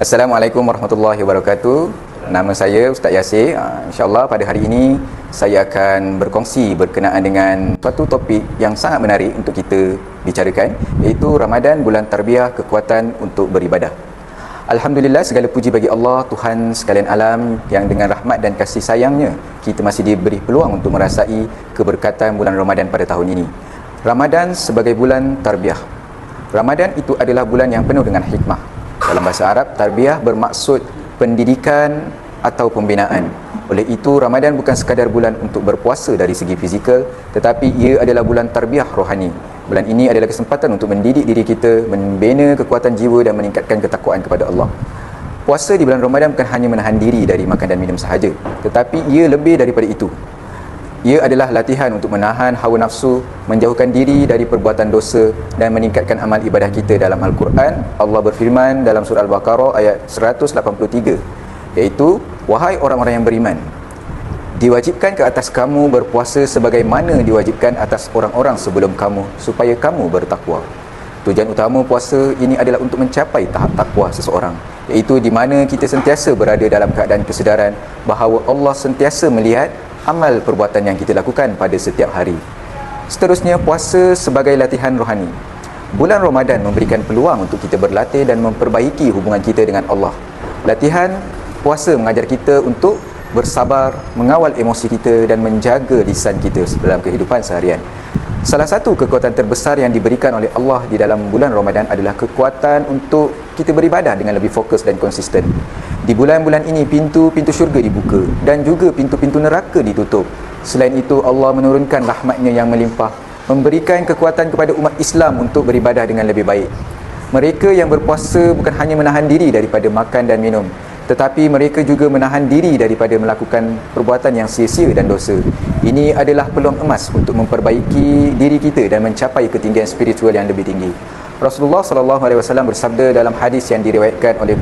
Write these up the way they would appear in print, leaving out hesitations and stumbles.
Assalamualaikum warahmatullahi wabarakatuh. Nama saya Ustaz Yasir. InsyaAllah pada hari ini saya akan berkongsi berkenaan dengan suatu topik yang sangat menarik untuk kita bicarakan, iaitu Ramadan, bulan tarbiyah, kekuatan untuk beribadah. Alhamdulillah, segala puji bagi Allah, Tuhan sekalian alam, yang dengan rahmat dan kasih sayangnya kita masih diberi peluang untuk merasai keberkatan bulan Ramadan pada tahun ini. Ramadan sebagai bulan tarbiyah. Ramadan itu adalah bulan yang penuh dengan hikmah. Dalam bahasa Arab, tarbiyah bermaksud pendidikan atau pembinaan. Oleh itu, Ramadan bukan sekadar bulan untuk berpuasa dari segi fizikal, tetapi ia adalah bulan tarbiyah rohani. Bulan ini adalah kesempatan untuk mendidik diri kita, membina kekuatan jiwa dan meningkatkan ketakwaan kepada Allah. Puasa di bulan Ramadan bukan hanya menahan diri dari makan dan minum sahaja, tetapi ia lebih daripada itu. Ia adalah latihan untuk menahan hawa nafsu, menjauhkan diri dari perbuatan dosa dan meningkatkan amal ibadah kita. Dalam Al-Quran, Allah berfirman dalam surah Al-Baqarah ayat 183, iaitu, wahai orang-orang yang beriman, diwajibkan ke atas kamu berpuasa sebagaimana diwajibkan atas orang-orang sebelum kamu, supaya kamu bertakwa. Tujuan utama puasa ini adalah untuk mencapai tahap takwa seseorang, iaitu di mana kita sentiasa berada dalam keadaan kesedaran bahawa Allah sentiasa melihat amal perbuatan yang kita lakukan pada setiap hari. Seterusnya, puasa sebagai latihan rohani. Bulan Ramadan memberikan peluang untuk kita berlatih dan memperbaiki hubungan kita dengan Allah. Latihan puasa mengajar kita untuk bersabar, mengawal emosi kita dan menjaga lisan kita dalam kehidupan seharian. Salah satu kekuatan terbesar yang diberikan oleh Allah di dalam bulan Ramadan adalah kekuatan untuk kita beribadah dengan lebih fokus dan konsisten. Di bulan-bulan ini, pintu-pintu syurga dibuka dan juga pintu-pintu neraka ditutup. Selain itu, Allah menurunkan rahmatnya yang melimpah, memberikan kekuatan kepada umat Islam untuk beribadah dengan lebih baik. Mereka yang berpuasa bukan hanya menahan diri daripada makan dan minum, tetapi mereka juga menahan diri daripada melakukan perbuatan yang sia-sia dan dosa. Ini adalah peluang emas untuk memperbaiki diri kita dan mencapai ketinggian spiritual yang lebih tinggi. Rasulullah SAW bersabda dalam hadis yang diriwayatkan oleh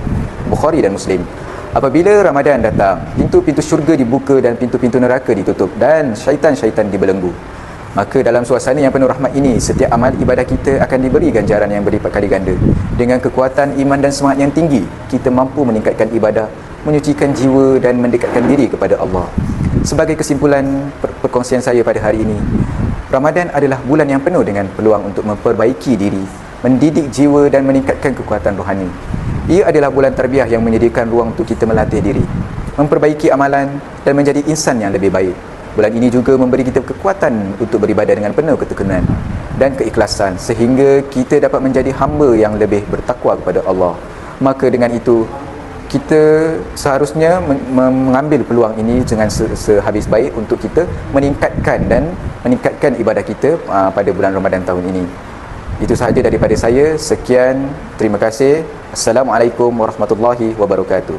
Bukhari dan Muslim, apabila Ramadan datang, pintu-pintu syurga dibuka dan pintu-pintu neraka ditutup dan syaitan-syaitan dibelenggu. Maka dalam suasana yang penuh rahmat ini, setiap amal ibadah kita akan diberi ganjaran yang berlipat kali ganda. Dengan kekuatan iman dan semangat yang tinggi, kita mampu meningkatkan ibadah, menyucikan jiwa dan mendekatkan diri kepada Allah. Sebagai kesimpulan perkongsian saya pada hari ini, Ramadan adalah bulan yang penuh dengan peluang untuk memperbaiki diri, mendidik jiwa dan meningkatkan kekuatan rohani. Ia adalah bulan tarbiyah yang menyediakan ruang untuk kita melatih diri, memperbaiki amalan dan menjadi insan yang lebih baik. Bulan ini juga memberi kita kekuatan untuk beribadah dengan penuh ketekunan dan keikhlasan, sehingga kita dapat menjadi hamba yang lebih bertakwa kepada Allah. Maka dengan itu, kita seharusnya mengambil peluang ini dengan sehabis baik untuk kita meningkatkan ibadah kita pada bulan Ramadan tahun ini. Itu sahaja daripada saya. Sekian, terima kasih. Assalamualaikum warahmatullahi wabarakatuh.